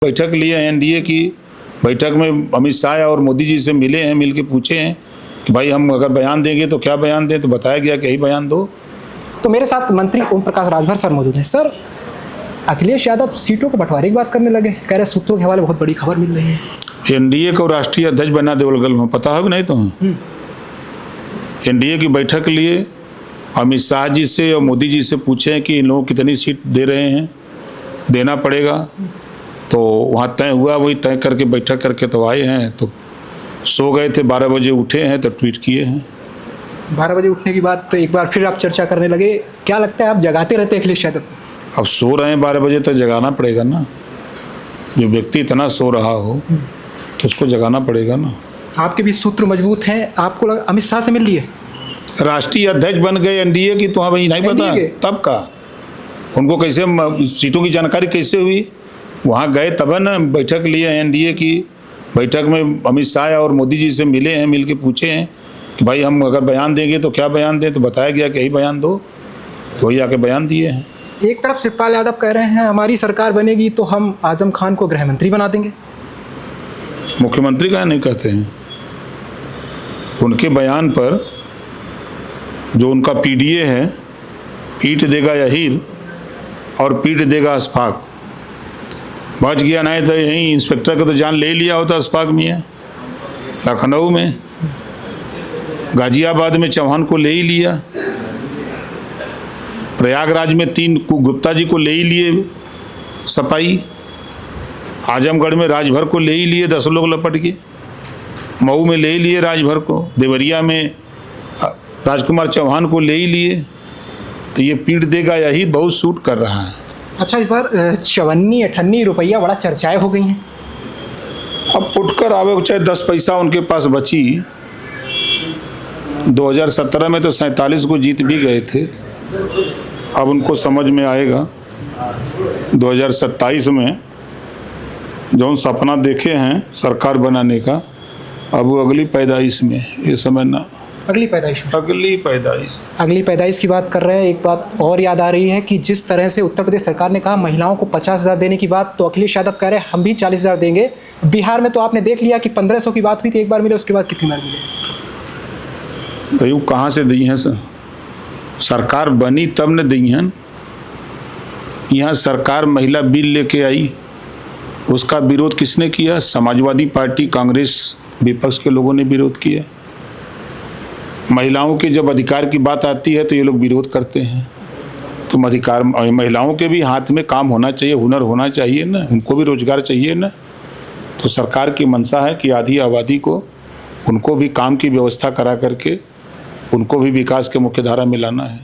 बैठक लिए हैं एनडीए की। बैठक में अमित शाह और मोदी जी से मिले हैं, मिल के पूछे हैं कि भाई हम अगर बयान देंगे तो क्या बयान दें, तो बताया गया कि यही बयान दो। तो मेरे साथ मंत्री ओम प्रकाश राजभर सर मौजूद हैं। सर, अखिलेश यादव सीटों के बंटवारे की बात करने लगे, कह रहे सूत्रों के हवाले बहुत बड़ी खबर मिल रही है। एनडीए को राष्ट्रीय अध्यक्ष बना देवलगल में, पता है कि नहीं? तो एनडीए की बैठक लिए अमित शाह जी से और मोदी जी से पूछे कि इन लोगों कितनी सीट दे रहे हैं, देना पड़ेगा। तो वहाँ तय हुआ, वही तय करके बैठक करके तो आए हैं। तो सो गए थे, 12 बजे उठे हैं तो ट्वीट किए हैं। 12 बजे उठने की बात तो एक बार फिर आप चर्चा करने लगे, क्या लगता है आप जगाते रहते अखिलेश यादव? अब सो रहे हैं 12 बजे तक, जगाना पड़ेगा ना। जो व्यक्ति इतना सो रहा हो तो उसको जगाना पड़ेगा ना। आपके भी सूत्र मजबूत हैं, आपको लगा अमित शाह से मिल लिए? राष्ट्रीय अध्यक्ष बन गए एनडीए की, तो हाँ भाई नहीं पता तब का उनको कैसे सीटों की जानकारी कैसे हुई? वहाँ गए तब ना बैठक लिए एनडीए की। बैठक में अमित शाह और मोदी जी से मिले हैं, मिल के पूछे हैं कि भाई हम अगर बयान देंगे तो क्या बयान दें, तो बताया गया कि यही बयान दो। तो वही आके बयान दिए हैं। एक तरफ शिवपाल यादव कह रहे हैं हमारी सरकार बनेगी तो हम आजम खान को गृह मंत्री बना देंगे। मुख्यमंत्री का नहीं कहते हैं। उनके बयान पर जो उनका पीडीए है, ईंट देगा यहीर और पीट देगा अशफाक, बच गया नहीं तो यहीं इंस्पेक्टर का तो जान ले लिया होता अशफाक मियाँ। लखनऊ में, गाजियाबाद में चौहान को ले ही लिया, प्रयागराज में 3 गुप्ता जी को ले ही लिए सपाई, आजमगढ़ में राजभर को ले ही लिए 10 लोग लपट के, मऊ में ले ही लिए राजभर को, देवरिया में राजकुमार चौहान को ले ही लिए। तो ये पीट देगा यही बहुत सूट कर रहा है। अच्छा, इस बार 54-58 रुपया बड़ा चर्चाएं हो गई हैं। अब फुटकर आवे, चाहे 10 पैसा उनके पास बची। 2017 में तो 47 को जीत भी गए थे। अब उनको समझ में आएगा 2027 में जो सपना देखे हैं सरकार बनाने का, अब वो अगली पैदाइश में, ये समझना। अगली पैदाइश में, अगली पैदाइश की बात कर रहे हैं। एक बात और याद आ रही है कि जिस तरह से उत्तर प्रदेश सरकार ने कहा महिलाओं को 50,000 देने की बात, तो अखिलेश यादव कह रहे हैं हम भी 40,000 देंगे। बिहार में तो आपने देख लिया कि 1500 की बात हुई थी, एक बार मिले, उसके बाद कितनी बार मिले? तो कहाँ से दी हैं सर? सरकार बनी तब न दी हैं। यहाँ सरकार महिला बिल लेके आई, उसका विरोध किसने किया? समाजवादी पार्टी, कांग्रेस, विपक्ष के लोगों ने विरोध किया। महिलाओं के जब अधिकार की बात आती है तो ये लोग विरोध करते हैं। तो अधिकार, महिलाओं के भी हाथ में काम होना चाहिए, हुनर होना चाहिए ना, उनको भी रोजगार चाहिए ना। तो सरकार की मंशा है कि आधी आबादी को, उनको भी काम की व्यवस्था करा करके उनको भी विकास के मुख्य धारा में लाना है।